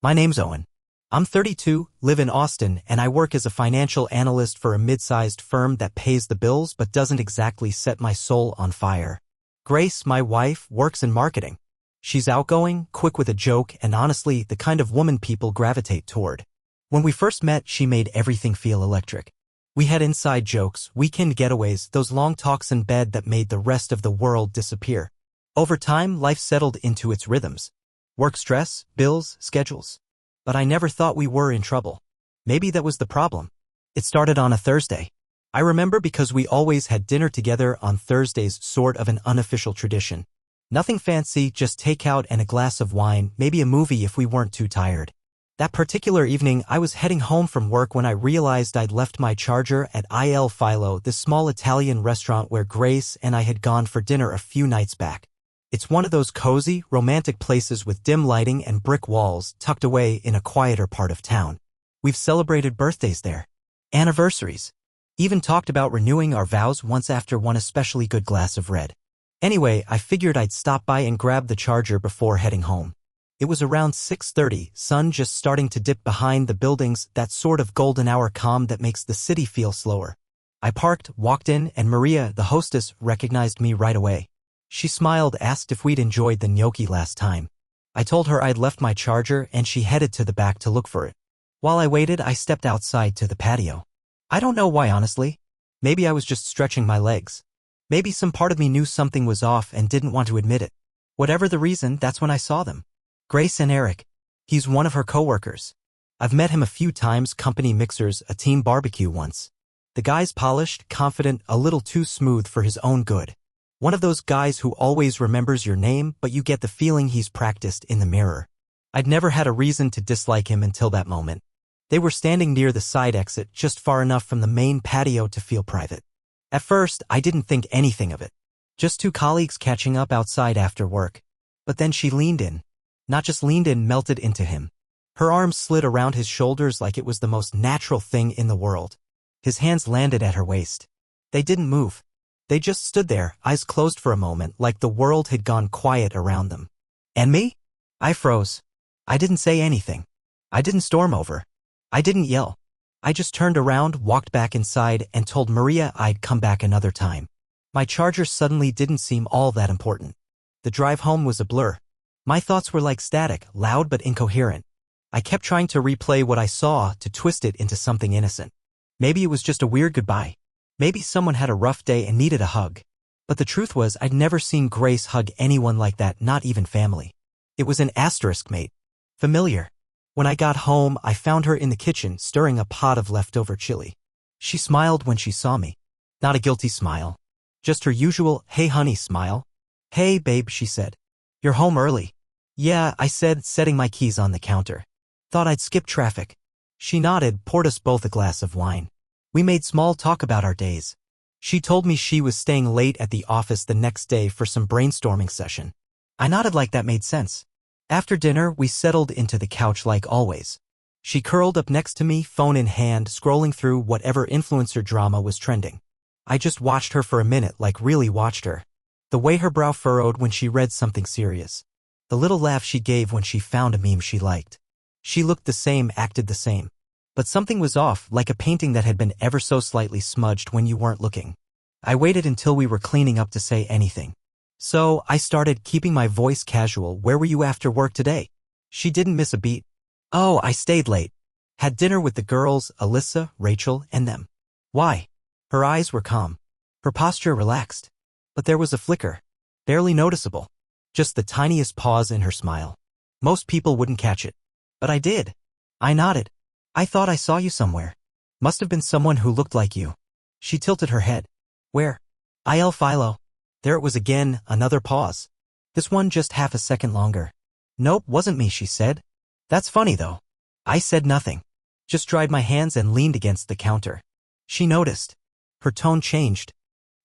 My name's Owen. I'm 32, live in Austin, and I work as a financial analyst for a mid-sized firm that pays the bills but doesn't exactly set my soul on fire. Grace, my wife, works in marketing. She's outgoing, quick with a joke, and honestly, the kind of woman people gravitate toward. When we first met, she made everything feel electric. We had inside jokes, weekend getaways, those long talks in bed that made the rest of the world disappear. Over time, life settled into its rhythms. Work stress, bills, schedules. But I never thought we were in trouble. Maybe that was the problem. It started on a Thursday. I remember because we always had dinner together on Thursdays, sort of an unofficial tradition. Nothing fancy, just takeout and a glass of wine, maybe a movie if we weren't too tired. That particular evening, I was heading home from work when I realized I'd left my charger at Il Filo, this small Italian restaurant where Grace and I had gone for dinner a few nights back. It's one of those cozy, romantic places with dim lighting and brick walls tucked away in a quieter part of town. We've celebrated birthdays there, anniversaries, even talked about renewing our vows once after one especially good glass of red. Anyway, I figured I'd stop by and grab the charger before heading home. It was around 6:30, sun just starting to dip behind the buildings, that sort of golden hour calm that makes the city feel slower. I parked, walked in, and Maria, the hostess, recognized me right away. She smiled, asked if we'd enjoyed the gnocchi last time. I told her I'd left my charger and she headed to the back to look for it. While I waited, I stepped outside to the patio. I don't know why, honestly. Maybe I was just stretching my legs. Maybe some part of me knew something was off and didn't want to admit it. Whatever the reason, that's when I saw them. Grace and Eric. He's one of her coworkers. I've met him a few times, company mixers, a team barbecue once. The guy's polished, confident, a little too smooth for his own good. One of those guys who always remembers your name, but you get the feeling he's practiced in the mirror. I'd never had a reason to dislike him until that moment. They were standing near the side exit, just far enough from the main patio to feel private. At first, I didn't think anything of it. Just two colleagues catching up outside after work. But then she leaned in. Not just leaned in, melted into him. Her arms slid around his shoulders like it was the most natural thing in the world. His hands landed at her waist. They didn't move. They just stood there, eyes closed for a moment, like the world had gone quiet around them. And me? I froze. I didn't say anything. I didn't storm over. I didn't yell. I just turned around, walked back inside, and told Maria I'd come back another time. My charger suddenly didn't seem all that important. The drive home was a blur. My thoughts were like static, loud but incoherent. I kept trying to replay what I saw, to twist it into something innocent. Maybe it was just a weird goodbye. Maybe someone had a rough day and needed a hug. But the truth was, I'd never seen Grace hug anyone like that, not even family. It was an asterisk, mate. Familiar. When I got home, I found her in the kitchen, stirring a pot of leftover chili. She smiled when she saw me. Not a guilty smile. Just her usual, hey honey smile. Hey babe, she said. You're home early. Yeah, I said, setting my keys on the counter. Thought I'd skip traffic. She nodded, poured us both a glass of wine. We made small talk about our days. She told me she was staying late at the office the next day for some brainstorming session. I nodded like that made sense. After dinner, we settled into the couch like always. She curled up next to me, phone in hand, scrolling through whatever influencer drama was trending. I just watched her for a minute, like really watched her. The way her brow furrowed when she read something serious. The little laugh she gave when she found a meme she liked. She looked the same, acted the same. But something was off, like a painting that had been ever so slightly smudged when you weren't looking. I waited until we were cleaning up to say anything. So, I started, keeping my voice casual. Where were you after work today? She didn't miss a beat. Oh, I stayed late. Had dinner with the girls, Alyssa, Rachel, and them. Why? Her eyes were calm. Her posture relaxed. But there was a flicker. Barely noticeable. Just the tiniest pause in her smile. Most people wouldn't catch it. But I did. I nodded. I thought I saw you somewhere. Must have been someone who looked like you. She tilted her head. Where? Il Filo. There it was again, another pause. This one just half a second longer. Nope, wasn't me, she said. That's funny though. I said nothing. Just dried my hands and leaned against the counter. She noticed. Her tone changed.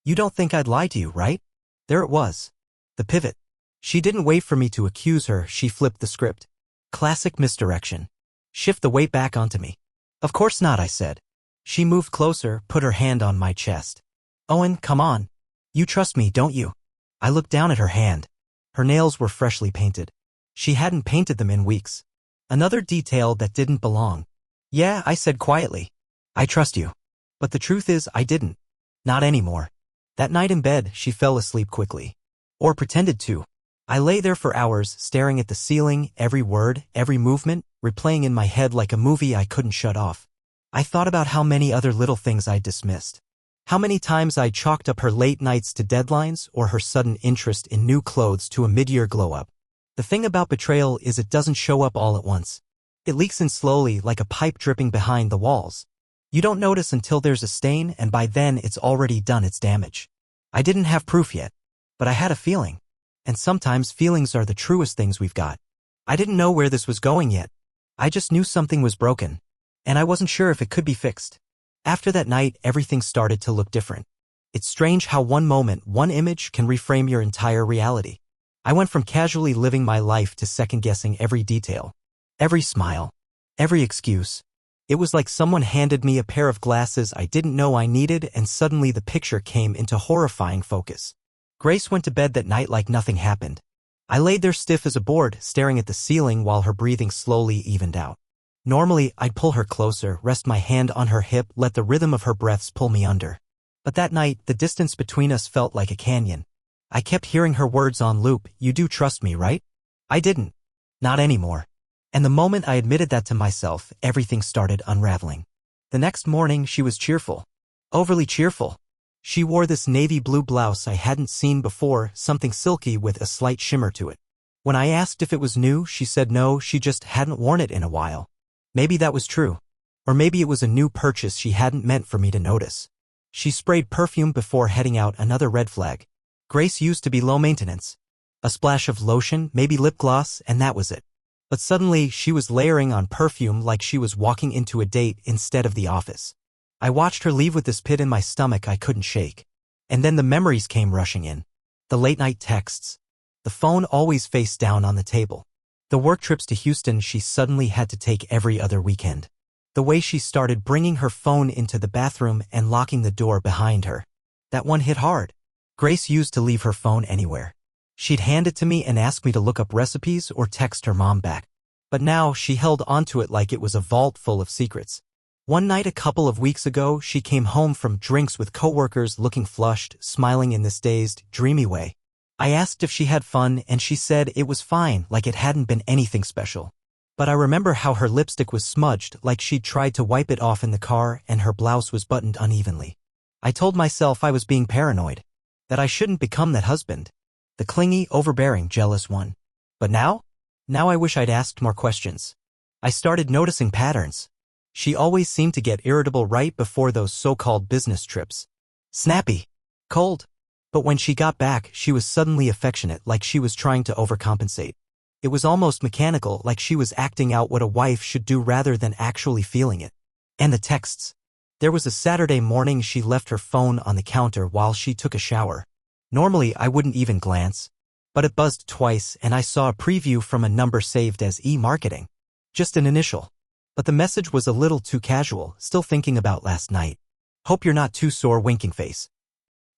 You don't think I'd lie to you, right? There it was. The pivot. She didn't wait for me to accuse her, she flipped the script. Classic misdirection. Shift the weight back onto me. Of course not, I said. She moved closer, put her hand on my chest. Owen, come on. You trust me, don't you? I looked down at her hand. Her nails were freshly painted. She hadn't painted them in weeks. Another detail that didn't belong. Yeah, I said quietly. I trust you. But the truth is, I didn't. Not anymore. That night in bed, she fell asleep quickly. Or pretended to. I lay there for hours, staring at the ceiling, every word, every movement, replaying in my head like a movie I couldn't shut off. I thought about how many other little things I'd dismissed. How many times I chalked up her late nights to deadlines or her sudden interest in new clothes to a mid-year glow-up. The thing about betrayal is it doesn't show up all at once. It leaks in slowly like a pipe dripping behind the walls. You don't notice until there's a stain, and by then it's already done its damage. I didn't have proof yet, but I had a feeling. And sometimes feelings are the truest things we've got. I didn't know where this was going yet. I just knew something was broken. And I wasn't sure if it could be fixed. After that night, everything started to look different. It's strange how one moment, one image can reframe your entire reality. I went from casually living my life to second-guessing every detail. Every smile. Every excuse. It was like someone handed me a pair of glasses I didn't know I needed, and suddenly the picture came into horrifying focus. Grace went to bed that night like nothing happened. I laid there stiff as a board, staring at the ceiling while her breathing slowly evened out. Normally, I'd pull her closer, rest my hand on her hip, let the rhythm of her breaths pull me under. But that night, the distance between us felt like a canyon. I kept hearing her words on loop, "You do trust me, right?" I didn't. Not anymore. And the moment I admitted that to myself, everything started unraveling. The next morning, she was cheerful. Overly cheerful. She wore this navy blue blouse I hadn't seen before, something silky with a slight shimmer to it. When I asked if it was new, she said no, she just hadn't worn it in a while. Maybe that was true. Or maybe it was a new purchase she hadn't meant for me to notice. She sprayed perfume before heading out, another red flag. Grace used to be low maintenance. A splash of lotion, maybe lip gloss, and that was it. But suddenly, she was layering on perfume like she was walking into a date instead of the office. I watched her leave with this pit in my stomach I couldn't shake. And then the memories came rushing in. The late-night texts. The phone always face down on the table. The work trips to Houston she suddenly had to take every other weekend. The way she started bringing her phone into the bathroom and locking the door behind her. That one hit hard. Grace used to leave her phone anywhere. She'd hand it to me and ask me to look up recipes or text her mom back. But now she held onto it like it was a vault full of secrets. One night a couple of weeks ago, she came home from drinks with coworkers looking flushed, smiling in this dazed, dreamy way. I asked if she had fun, and she said it was fine, like it hadn't been anything special. But I remember how her lipstick was smudged, like she'd tried to wipe it off in the car, and her blouse was buttoned unevenly. I told myself I was being paranoid. That I shouldn't become that husband. The clingy, overbearing, jealous one. But now I wish I'd asked more questions. I started noticing patterns. She always seemed to get irritable right before those so-called business trips. Snappy. Cold. But when she got back, she was suddenly affectionate, like she was trying to overcompensate. It was almost mechanical, like she was acting out what a wife should do rather than actually feeling it. And the texts. There was a Saturday morning she left her phone on the counter while she took a shower. Normally, I wouldn't even glance. But it buzzed twice, and I saw a preview from a number saved as e-marketing. Just an initial. But the message was a little too casual, still thinking about last night. Hope you're not too sore, winking face.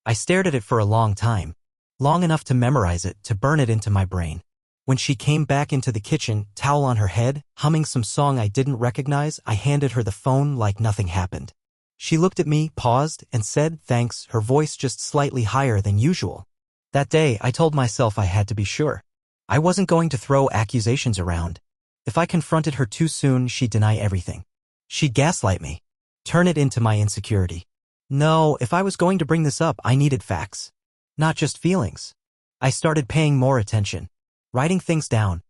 I stared at it for a long time. Long enough to memorize it, to burn it into my brain. When she came back into the kitchen, towel on her head, humming some song I didn't recognize, I handed her the phone like nothing happened. She looked at me, paused, and said, "Thanks," her voice just slightly higher than usual. That day, I told myself I had to be sure. I wasn't going to throw accusations around. If I confronted her too soon, she'd deny everything. She'd gaslight me. Turn it into my insecurity. No, if I was going to bring this up, I needed facts. Not just feelings. I started paying more attention. Writing things down.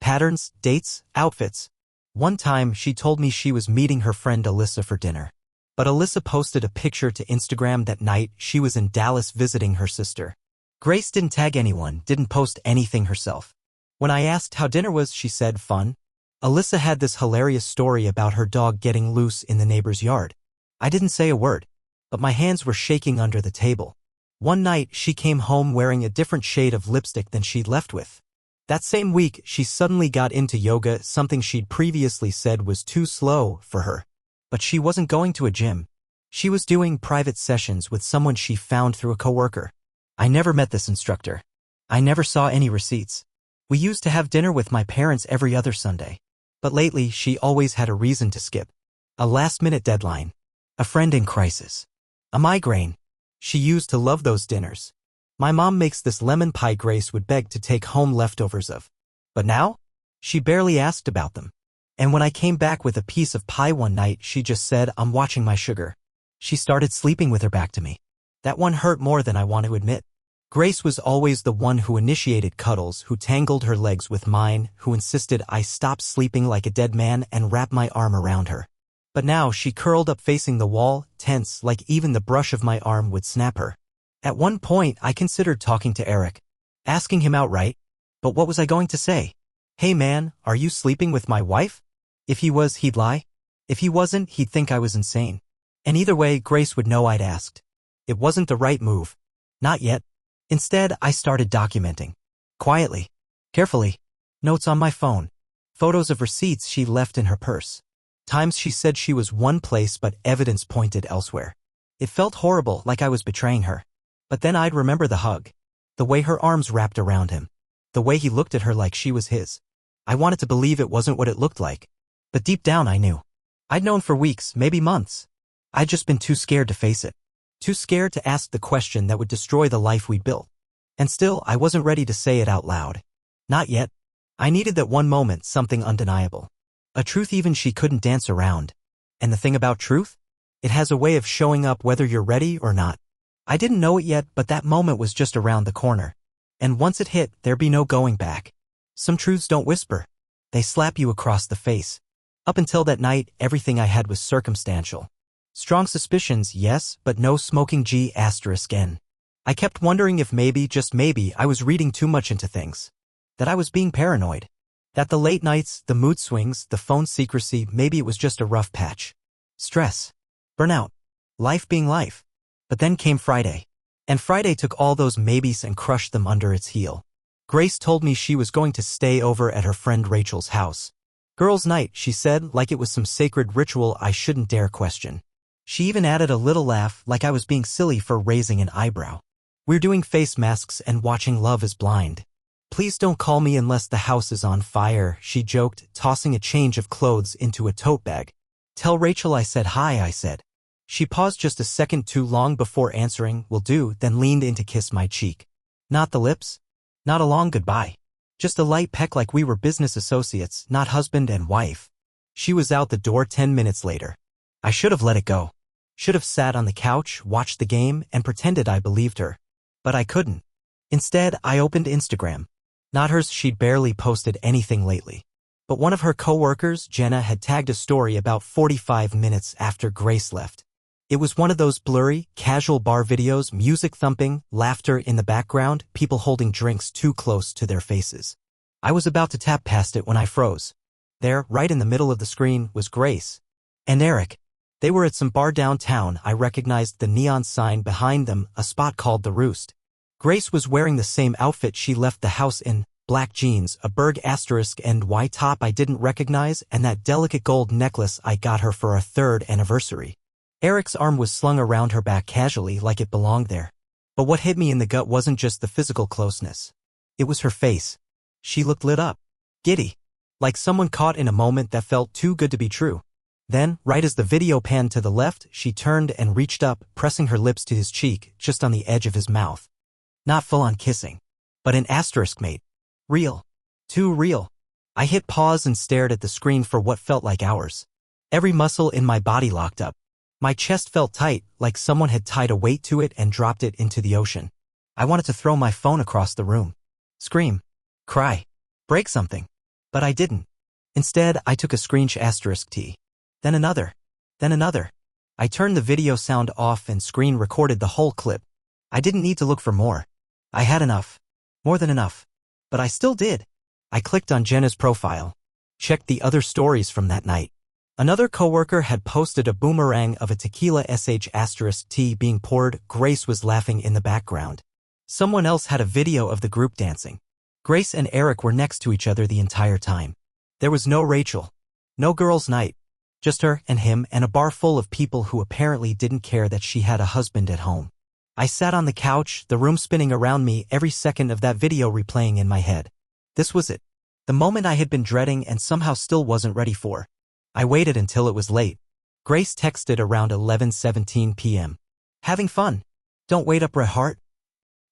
Patterns, dates, outfits. One time, she told me she was meeting her friend Alyssa for dinner. But Alyssa posted a picture to Instagram that night. She was in Dallas visiting her sister. Grace didn't tag anyone, didn't post anything herself. When I asked how dinner was, she said, "Fun." Alyssa had this hilarious story about her dog getting loose in the neighbor's yard. I didn't say a word, but my hands were shaking under the table. One night, she came home wearing a different shade of lipstick than she'd left with. That same week, she suddenly got into yoga, something she'd previously said was too slow for her. But she wasn't going to a gym. She was doing private sessions with someone she found through a coworker. I never met this instructor. I never saw any receipts. We used to have dinner with my parents every other Sunday. But lately, she always had a reason to skip. A last-minute deadline. A friend in crisis. A migraine. She used to love those dinners. My mom makes this lemon pie Grace would beg to take home leftovers of. But now? She barely asked about them. And when I came back with a piece of pie one night, she just said, "I'm watching my sugar." She started sleeping with her back to me. That one hurt more than I want to admit. Grace was always the one who initiated cuddles, who tangled her legs with mine, who insisted I stop sleeping like a dead man and wrap my arm around her. But now she curled up facing the wall, tense like even the brush of my arm would snap her. At one point, I considered talking to Eric, asking him outright. But what was I going to say? "Hey man, are you sleeping with my wife?" If he was, he'd lie. If he wasn't, he'd think I was insane. And either way, Grace would know I'd asked. It wasn't the right move. Not yet. Instead, I started documenting. Quietly. Carefully. Notes on my phone. Photos of receipts she left in her purse. Times she said she was one place but evidence pointed elsewhere. It felt horrible, like I was betraying her. But then I'd remember the hug. The way her arms wrapped around him. The way he looked at her like she was his. I wanted to believe it wasn't what it looked like. But deep down I knew. I'd known for weeks, maybe months. I'd just been too scared to face it. Too scared to ask the question that would destroy the life we'd built. And still, I wasn't ready to say it out loud. Not yet. I needed that one moment, something undeniable. A truth even she couldn't dance around. And the thing about truth? It has a way of showing up whether you're ready or not. I didn't know it yet, but that moment was just around the corner. And once it hit, there'd be no going back. Some truths don't whisper. They slap you across the face. Up until that night, everything I had was circumstantial. Strong suspicions, yes, but no smoking G***N. I kept wondering if maybe, just maybe, I was reading too much into things. That I was being paranoid. That the late nights, the mood swings, the phone secrecy, maybe it was just a rough patch. Stress. Burnout. Life being life. But then came Friday. And Friday took all those maybes and crushed them under its heel. Grace told me she was going to stay over at her friend Rachel's house. Girls' night, she said, like it was some sacred ritual I shouldn't dare question. She even added a little laugh, like I was being silly for raising an eyebrow. "We're doing face masks and watching Love is Blind. Please don't call me unless the house is on fire," she joked, tossing a change of clothes into a tote bag. "Tell Rachel I said hi," I said. She paused just a second too long before answering, "Will do," then leaned in to kiss my cheek. Not the lips. Not a long goodbye. Just a light peck like we were business associates, not husband and wife. She was out the door 10 minutes later. I should have let it go. Should have sat on the couch, watched the game, and pretended I believed her. But I couldn't. Instead, I opened Instagram. Not hers, she'd barely posted anything lately. But one of her co-workers, Jenna, had tagged a story about 45 minutes after Grace left. It was one of those blurry, casual bar videos, music thumping, laughter in the background, people holding drinks too close to their faces. I was about to tap past it when I froze. There, right in the middle of the screen, was Grace. And Eric. They were at some bar downtown. I recognized the neon sign behind them, a spot called The Roost. Grace was wearing the same outfit she left the house in, black jeans, a Berg asterisk and white top I didn't recognize, and that delicate gold necklace I got her for our 3rd anniversary. Eric's arm was slung around her back casually like it belonged there. But what hit me in the gut wasn't just the physical closeness. It was her face. She looked lit up. Giddy. Like someone caught in a moment that felt too good to be true. Then, right as the video panned to the left, she turned and reached up, pressing her lips to his cheek, just on the edge of his mouth. Not full-on kissing. But an asterisk, mate. Real. Too real. I hit pause and stared at the screen for what felt like hours. Every muscle in my body locked up. My chest felt tight, like someone had tied a weight to it and dropped it into the ocean. I wanted to throw my phone across the room. Scream. Cry. Break something. But I didn't. Instead, I took a screenshot. Then another. Then another. I turned the video sound off and screen recorded the whole clip. I didn't need to look for more. I had enough. More than enough. But I still did. I clicked on Jenna's profile. Checked the other stories from that night. Another coworker had posted a boomerang of a tequila sh*t being poured. Grace was laughing in the background. Someone else had a video of the group dancing. Grace and Eric were next to each other the entire time. There was no Rachel. No girls' night. Just her and him and a bar full of people who apparently didn't care that she had a husband at home. I sat on the couch, the room spinning around me, every second of that video replaying in my head. This was it. The moment I had been dreading and somehow still wasn't ready for. I waited until it was late. Grace texted around 11:17 p.m. Having fun? Don't wait up, red heart.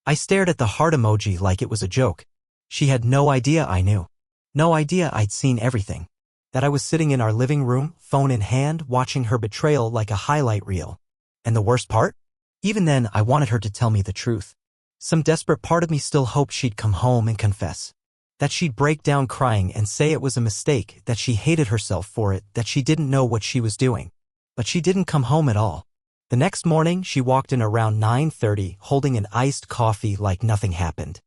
I stared at the heart emoji like it was a joke. She had no idea I knew. No idea I'd seen everything. That I was sitting in our living room, phone in hand, watching her betrayal like a highlight reel. And the worst part? Even then, I wanted her to tell me the truth. Some desperate part of me still hoped she'd come home and confess. That she'd break down crying and say it was a mistake, that she hated herself for it, that she didn't know what she was doing. But she didn't come home at all. The next morning, she walked in around 9:30, holding an iced coffee like nothing happened.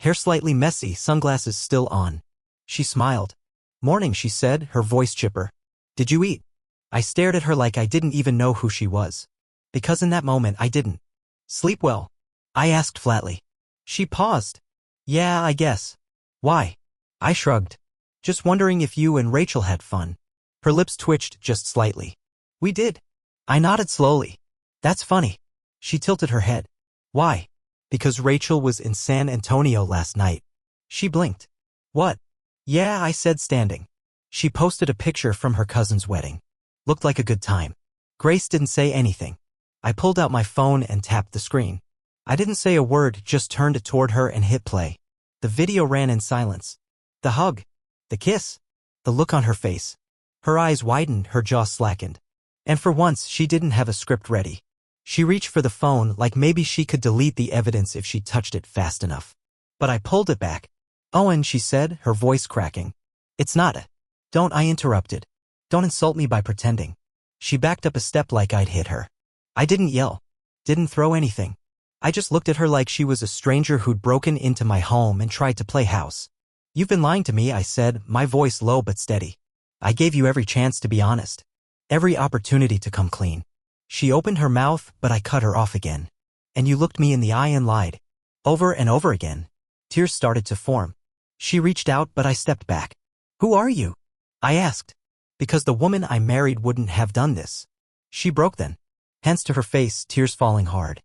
Hair slightly messy, sunglasses still on. She smiled. Morning, she said, her voice chipper. Did you eat? I stared at her like I didn't even know who she was. Because in that moment, I didn't. Sleep well? I asked flatly. She paused. Yeah, I guess. Why? I shrugged. Just wondering if you and Rachel had fun. Her lips twitched just slightly. We did. I nodded slowly. That's funny. She tilted her head. Why? Because Rachel was in San Antonio last night. She blinked. What? Yeah, I said, standing. She posted a picture from her cousin's wedding. Looked like a good time. Grace didn't say anything. I pulled out my phone and tapped the screen. I didn't say a word, just turned it toward her and hit play. The video ran in silence. The hug. The kiss. The look on her face. Her eyes widened, her jaw slackened. And for once, she didn't have a script ready. She reached for the phone like maybe she could delete the evidence if she touched it fast enough. But I pulled it back. Owen, she said, her voice cracking. It's not a. Don't, I interrupted. Don't insult me by pretending. She backed up a step like I'd hit her. I didn't yell. Didn't throw anything. I just looked at her like she was a stranger who'd broken into my home and tried to play house. You've been lying to me, I said, my voice low but steady. I gave you every chance to be honest. Every opportunity to come clean. She opened her mouth, but I cut her off again. And you looked me in the eye and lied. Over and over again. Tears started to form. She reached out, but I stepped back. Who are you? I asked. Because the woman I married wouldn't have done this. She broke then. Hands to her face, tears falling hard.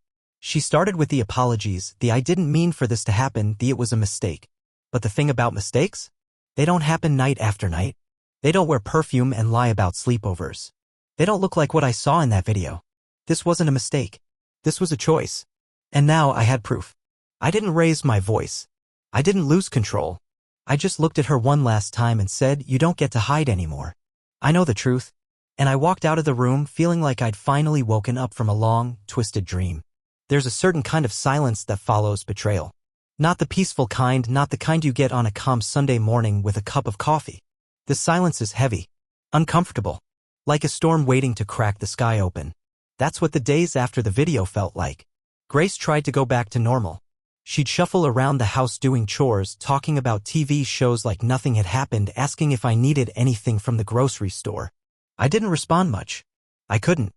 She started with the apologies, the I didn't mean for this to happen, the it was a mistake. But the thing about mistakes? They don't happen night after night. They don't wear perfume and lie about sleepovers. They don't look like what I saw in that video. This wasn't a mistake. This was a choice. And now I had proof. I didn't raise my voice. I didn't lose control. I just looked at her one last time and said, you don't get to hide anymore. I know the truth. And I walked out of the room feeling like I'd finally woken up from a long, twisted dream. There's a certain kind of silence that follows betrayal. Not the peaceful kind, not the kind you get on a calm Sunday morning with a cup of coffee. The silence is heavy, uncomfortable, like a storm waiting to crack the sky open. That's what the days after the video felt like. Grace tried to go back to normal. She'd shuffle around the house doing chores, talking about TV shows like nothing had happened, asking if I needed anything from the grocery store. I didn't respond much. I couldn't.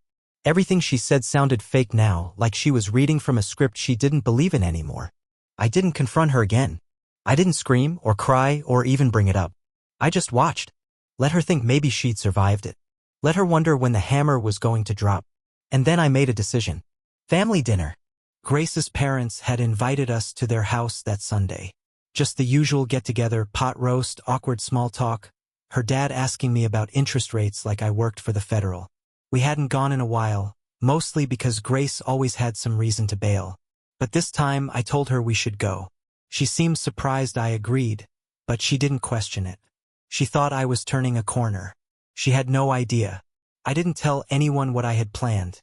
Everything she said sounded fake now, like she was reading from a script she didn't believe in anymore. I didn't confront her again. I didn't scream or cry or even bring it up. I just watched. Let her think maybe she'd survived it. Let her wonder when the hammer was going to drop. And then I made a decision. Family dinner. Grace's parents had invited us to their house that Sunday. Just the usual get-together, pot roast, awkward small talk. Her dad asking me about interest rates like I worked for the Federal. We hadn't gone in a while, mostly because Grace always had some reason to bail. But this time I told her we should go. She seemed surprised I agreed, but she didn't question it. She thought I was turning a corner. She had no idea. I didn't tell anyone what I had planned.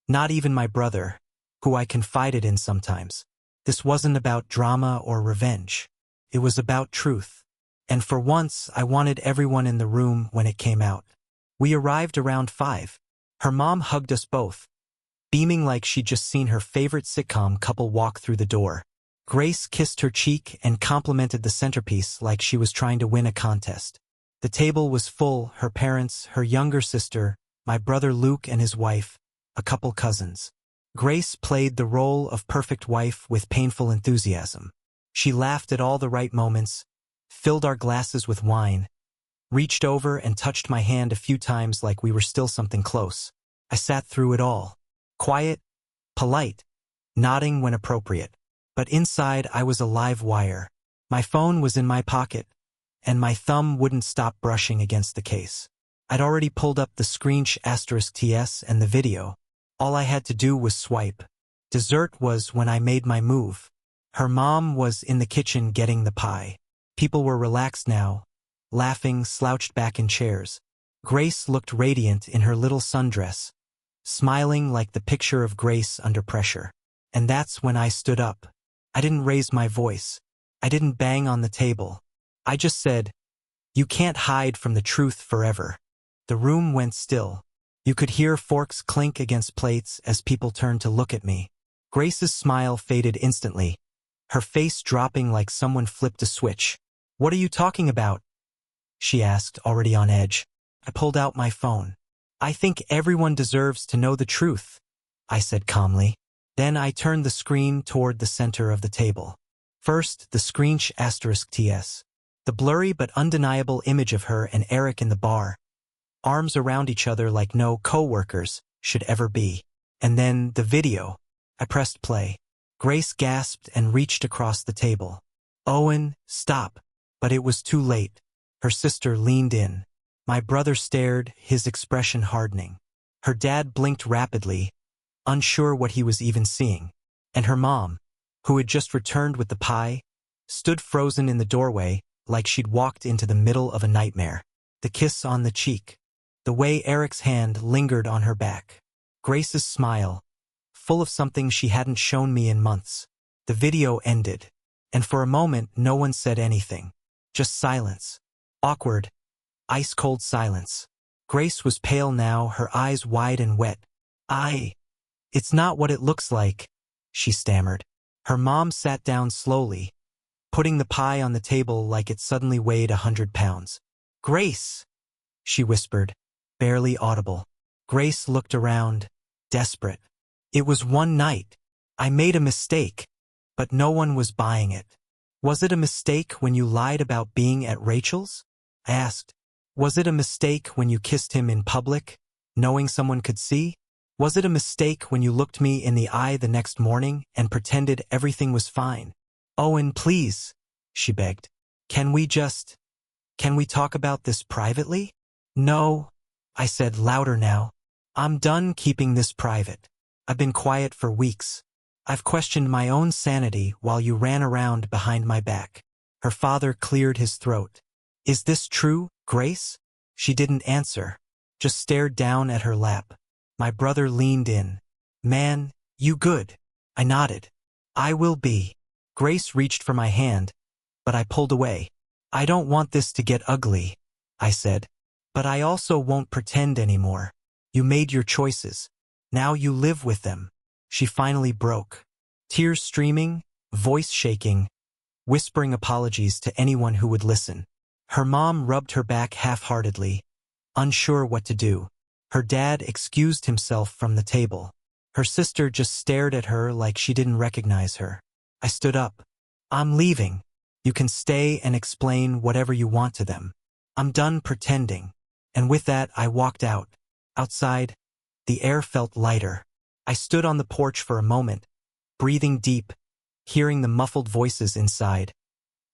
Not even my brother, who I confided in sometimes. This wasn't about drama or revenge. It was about truth. And for once, I wanted everyone in the room when it came out. We arrived around 5. Her mom hugged us both, beaming like she'd just seen her favorite sitcom couple walk through the door. Grace kissed her cheek and complimented the centerpiece like she was trying to win a contest. The table was full, her parents, her younger sister, my brother Luke and his wife, a couple cousins. Grace played the role of perfect wife with painful enthusiasm. She laughed at all the right moments, filled our glasses with wine, reached over and touched my hand a few times like we were still something close. I sat through it all. Quiet, polite, nodding when appropriate. But inside I was a live wire. My phone was in my pocket, and my thumb wouldn't stop brushing against the case. I'd already pulled up the screensh*ts and the video. All I had to do was swipe. Dessert was when I made my move. Her mom was in the kitchen getting the pie. People were relaxed now, laughing, slouched back in chairs. Grace looked radiant in her little sundress, smiling like the picture of Grace under pressure. And that's when I stood up. I didn't raise my voice. I didn't bang on the table. I just said, "You can't hide from the truth forever." The room went still. You could hear forks clink against plates as people turned to look at me. Grace's smile faded instantly, her face dropping like someone flipped a switch. "What are you talking about?" she asked, already on edge. I pulled out my phone. "I think everyone deserves to know the truth," I said calmly. Then I turned the screen toward the center of the table. First, the screensh*ts. The blurry but undeniable image of her and Eric in the bar, arms around each other like no co-workers should ever be. And then the video. I pressed play. Grace gasped and reached across the table. "Owen, stop." But it was too late. Her sister leaned in. My brother stared, his expression hardening. Her dad blinked rapidly, unsure what he was even seeing. And her mom, who had just returned with the pie, stood frozen in the doorway like she'd walked into the middle of a nightmare. The kiss on the cheek. The way Eric's hand lingered on her back. Grace's smile, full of something she hadn't shown me in months. The video ended, and for a moment no one said anything. Just silence. Awkward, ice-cold silence. Grace was pale now, her eyes wide and wet. It's not what it looks like," she stammered. Her mom sat down slowly, putting the pie on the table like it suddenly weighed 100 pounds. "Grace," she whispered, barely audible. Grace looked around, desperate. "It was one night. I made a mistake, but no one was buying it." "Was it a mistake when you lied about being at Rachel's?" I asked. "Was it a mistake when you kissed him in public, knowing someone could see? Was it a mistake when you looked me in the eye the next morning and pretended everything was fine?" "Owen, please," she begged. Can we talk about this privately?" "No," I said louder now. "I'm done keeping this private. I've been quiet for weeks. I've questioned my own sanity while you ran around behind my back." Her father cleared his throat. "Is this true, Grace?" She didn't answer, just stared down at her lap. My brother leaned in. "Man, you good?" I nodded. "I will be." Grace reached for my hand, but I pulled away. "I don't want this to get ugly," I said. "But I also won't pretend anymore. You made your choices. Now you live with them." She finally broke. Tears streaming, voice shaking, whispering apologies to anyone who would listen. Her mom rubbed her back half-heartedly, unsure what to do. Her dad excused himself from the table. Her sister just stared at her like she didn't recognize her. I stood up. "I'm leaving. You can stay and explain whatever you want to them. I'm done pretending." And with that, I walked out. Outside, the air felt lighter. I stood on the porch for a moment, breathing deep, hearing the muffled voices inside.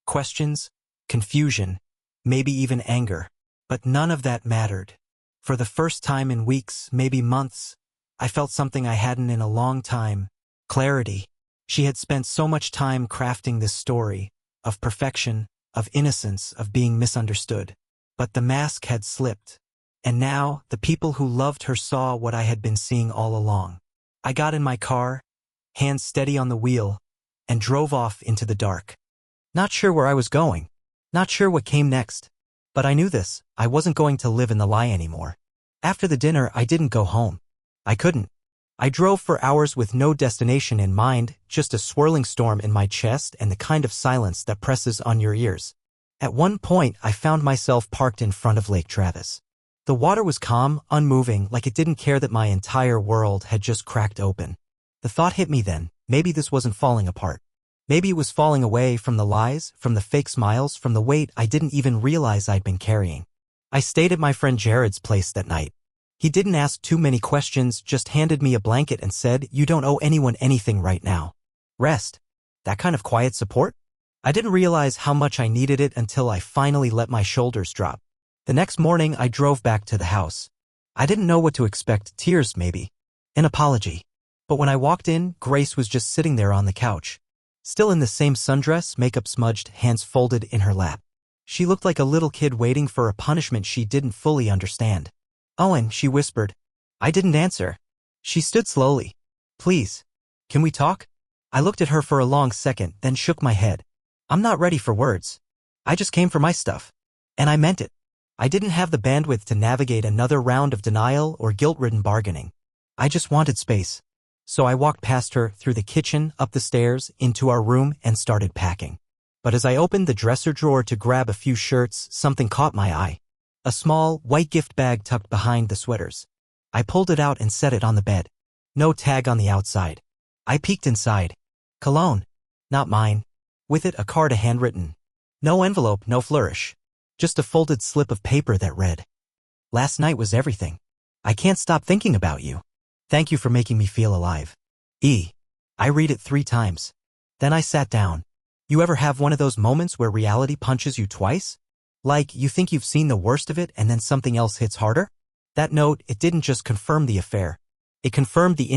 Questions, confusion, maybe even anger. But none of that mattered. For the first time in weeks, maybe months, I felt something I hadn't in a long time. Clarity. She had spent so much time crafting this story, of perfection, of innocence, of being misunderstood. But the mask had slipped. And now, the people who loved her saw what I had been seeing all along. I got in my car, hands steady on the wheel, and drove off into the dark. Not sure where I was going. Not sure what came next. But I knew this. I wasn't going to live in the lie anymore. After the dinner, I didn't go home. I couldn't. I drove for hours with no destination in mind, just a swirling storm in my chest and the kind of silence that presses on your ears. At one point, I found myself parked in front of Lake Travis. The water was calm, unmoving, like it didn't care that my entire world had just cracked open. The thought hit me then, maybe this wasn't falling apart. Maybe it was falling away from the lies, from the fake smiles, from the weight I didn't even realize I'd been carrying. I stayed at my friend Jared's place that night. He didn't ask too many questions, just handed me a blanket and said, "You don't owe anyone anything right now. Rest." That kind of quiet support? I didn't realize how much I needed it until I finally let my shoulders drop. The next morning, I drove back to the house. I didn't know what to expect, tears maybe, an apology. But when I walked in, Grace was just sitting there on the couch, still in the same sundress, makeup smudged, hands folded in her lap. She looked like a little kid waiting for a punishment she didn't fully understand. "Owen," she whispered. I didn't answer. She stood slowly. "Please, can we talk?" I looked at her for a long second, then shook my head. "I'm not ready for words. I just came for my stuff. And I meant it. I didn't have the bandwidth to navigate another round of denial or guilt-ridden bargaining. I just wanted space." So I walked past her, through the kitchen, up the stairs, into our room, and started packing. But as I opened the dresser drawer to grab a few shirts, something caught my eye. A small, white gift bag tucked behind the sweaters. I pulled it out and set it on the bed. No tag on the outside. I peeked inside. Cologne. Not mine. With it, a card handwritten. No envelope, no flourish. Just a folded slip of paper that read, "Last night was everything. I can't stop thinking about you. Thank you for making me feel alive. E." I read it 3 times. Then I sat down. You ever have one of those moments where reality punches you twice? Like, you think you've seen the worst of it and then something else hits harder? That note, it didn't just confirm the affair. It confirmed the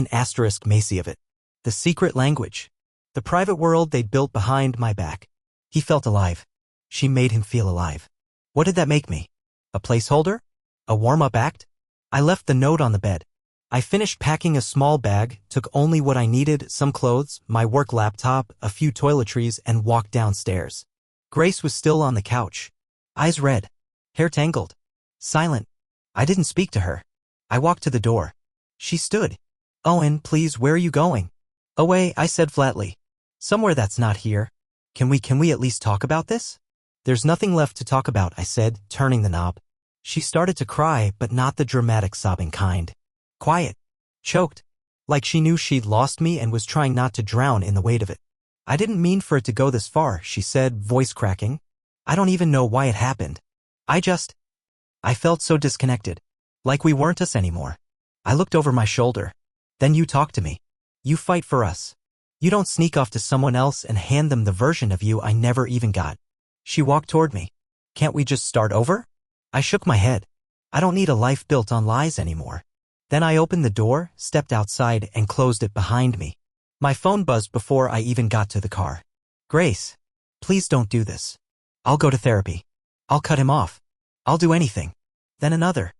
*Macy of it. The secret language. The private world they'd built behind my back. He felt alive. She made him feel alive. What did that make me? A placeholder? A warm-up act? I left the note on the bed. I finished packing a small bag, took only what I needed, some clothes, my work laptop, a few toiletries, and walked downstairs. Grace was still on the couch. Eyes red. Hair tangled. Silent. I didn't speak to her. I walked to the door. She stood. "Owen, please, where are you going?" "Away," I said flatly. "Somewhere that's not here. Can we at least talk about this?" "There's nothing left to talk about," I said, turning the knob. She started to cry, but not the dramatic sobbing kind. Quiet. Choked. Like she knew she'd lost me and was trying not to drown in the weight of it. "I didn't mean for it to go this far," she said, voice cracking. "I don't even know why it happened. I felt so disconnected. Like we weren't us anymore." I looked over my shoulder. "Then you talk to me. You fight for us. You don't sneak off to someone else and hand them the version of you I never even got." She walked toward me. "Can't we just start over?" I shook my head. I don't need a life built on lies anymore. Then I opened the door, stepped outside, and closed it behind me. My phone buzzed before I even got to the car. "Grace, please don't do this. I'll go to therapy. I'll cut him off. I'll do anything." Then another.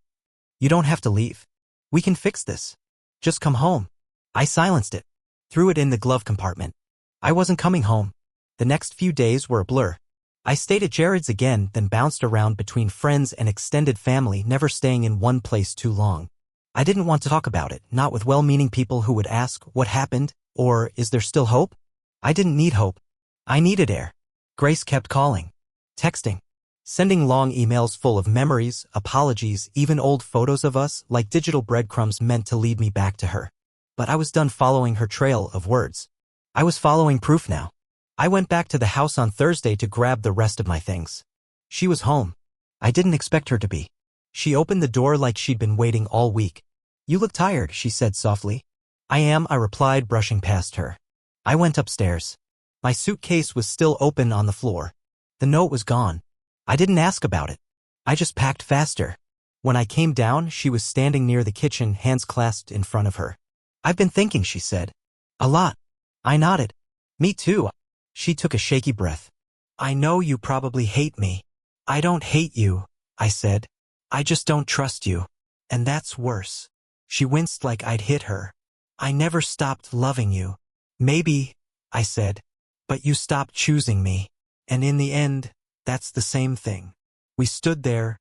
"You don't have to leave. We can fix this. Just come home." I silenced it. Threw it in the glove compartment. I wasn't coming home. The next few days were a blur. I stayed at Jared's again, then bounced around between friends and extended family, never staying in one place too long. I didn't want to talk about it, not with well-meaning people who would ask, "What happened?" or "Is there still hope?" I didn't need hope. I needed air. Grace kept calling, texting, sending long emails full of memories, apologies, even old photos of us, like digital breadcrumbs meant to lead me back to her. But I was done following her trail of words. I was following proof now. I went back to the house on Thursday to grab the rest of my things. She was home. I didn't expect her to be. She opened the door like she'd been waiting all week. "You look tired," she said softly. "I am," I replied, brushing past her. I went upstairs. My suitcase was still open on the floor. The note was gone. I didn't ask about it. I just packed faster. When I came down, she was standing near the kitchen, hands clasped in front of her. "I've been thinking," she said. "A lot." I nodded. "Me too." She took a shaky breath. "I know you probably hate me." "I don't hate you," I said. "I just don't trust you. And that's worse." She winced like I'd hit her. "I never stopped loving you." "Maybe," I said. "But you stopped choosing me. And in the end, that's the same thing." We stood there,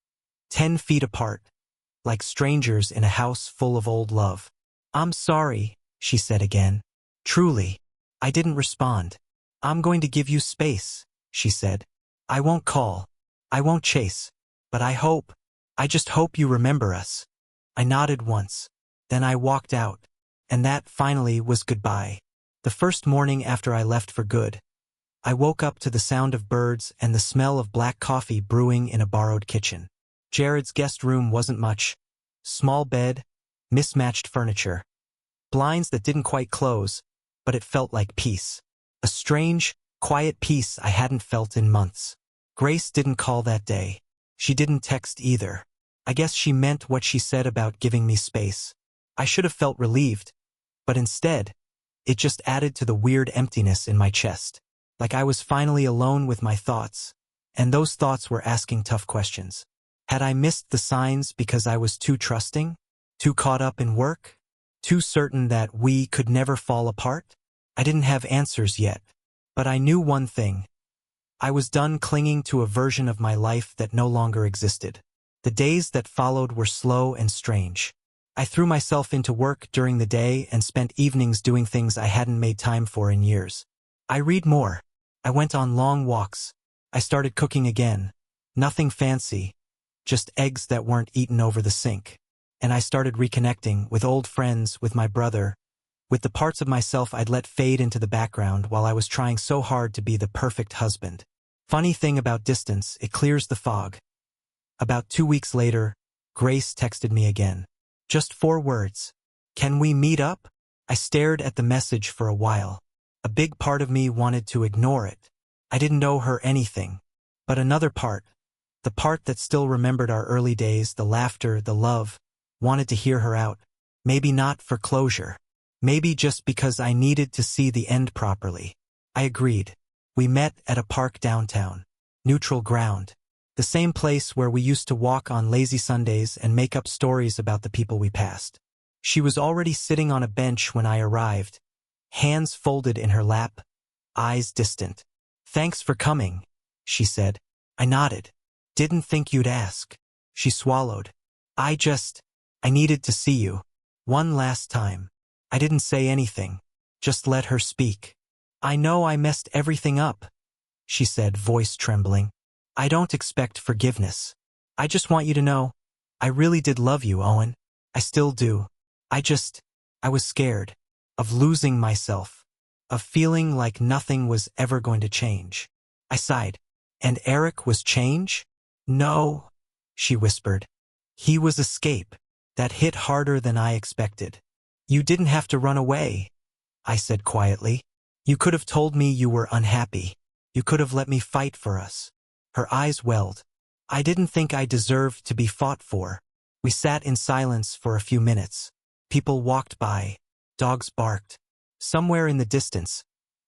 10 feet apart, like strangers in a house full of old love. "I'm sorry," she said again. "Truly." I didn't respond. "I'm going to give you space," she said. "I won't call. I won't chase. But I just hope you remember us." I nodded once. Then I walked out. And that, finally, was goodbye. The first morning after I left for good. I woke up to the sound of birds and the smell of black coffee brewing in a borrowed kitchen. Jared's guest room wasn't much. Small bed, mismatched furniture. Blinds that didn't quite close, but it felt like peace. A strange, quiet peace I hadn't felt in months. Grace didn't call that day. She didn't text either. I guess she meant what she said about giving me space. I should have felt relieved, but instead, it just added to the weird emptiness in my chest. Like I was finally alone with my thoughts, and those thoughts were asking tough questions. Had I missed the signs because I was too trusting? Too caught up in work? Too certain that we could never fall apart? I didn't have answers yet, but I knew one thing. I was done clinging to a version of my life that no longer existed. The days that followed were slow and strange. I threw myself into work during the day and spent evenings doing things I hadn't made time for in years. I read more. I went on long walks. I started cooking again. Nothing fancy, just eggs that weren't eaten over the sink. And I started reconnecting with old friends, with my brother, with the parts of myself I'd let fade into the background while I was trying so hard to be the perfect husband. Funny thing about distance, it clears the fog. About 2 weeks later, Grace texted me again. Just 4 words. Can we meet up? I stared at the message for a while. A big part of me wanted to ignore it. I didn't owe her anything. But another part, the part that still remembered our early days, the laughter, the love, wanted to hear her out. Maybe not for closure. Maybe just because I needed to see the end properly. I agreed. We met at a park downtown. Neutral ground. The same place where we used to walk on lazy Sundays and make up stories about the people we passed. She was already sitting on a bench when I arrived, hands folded in her lap, eyes distant. Thanks for coming, she said. I nodded. Didn't think you'd ask. She swallowed. I needed to see you. One last time. I didn't say anything, just let her speak. I know I messed everything up, she said, voice trembling. I don't expect forgiveness. I just want you to know, I really did love you, Owen. I still do. I was scared of losing myself, of feeling like nothing was ever going to change. I sighed. And Eric was change? No, she whispered. He was escape. That hit harder than I expected. You didn't have to run away, I said quietly. You could have told me you were unhappy. You could have let me fight for us. Her eyes welled. I didn't think I deserved to be fought for. We sat in silence for a few minutes. People walked by. Dogs barked. Somewhere in the distance,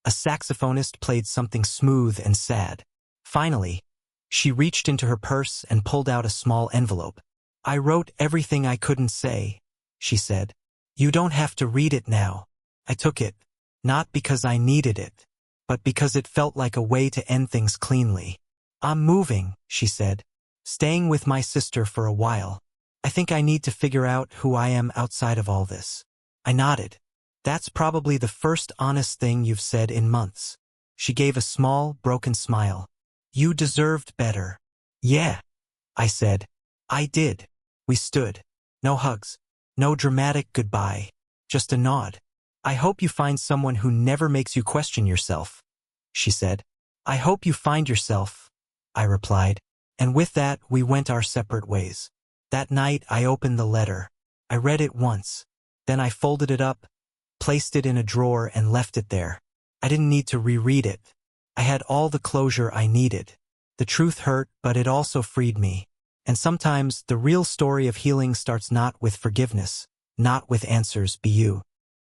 a saxophonist played something smooth and sad. Finally, she reached into her purse and pulled out a small envelope. I wrote everything I couldn't say, she said. You don't have to read it now. I took it, not because I needed it, but because it felt like a way to end things cleanly. I'm moving, she said, staying with my sister for a while. I think I need to figure out who I am outside of all this. I nodded. That's probably the first honest thing you've said in months. She gave a small, broken smile. You deserved better. Yeah, I said. I did. We stood. No hugs. No dramatic goodbye. Just a nod. I hope you find someone who never makes you question yourself, she said. I hope you find yourself, I replied. And with that, we went our separate ways. That night, I opened the letter. I read it once. Then I folded it up, placed it in a drawer, and left it there. I didn't need to reread it. I had all the closure I needed. The truth hurt, but it also freed me. And sometimes the real story of healing starts not with forgiveness, not with answers, be you.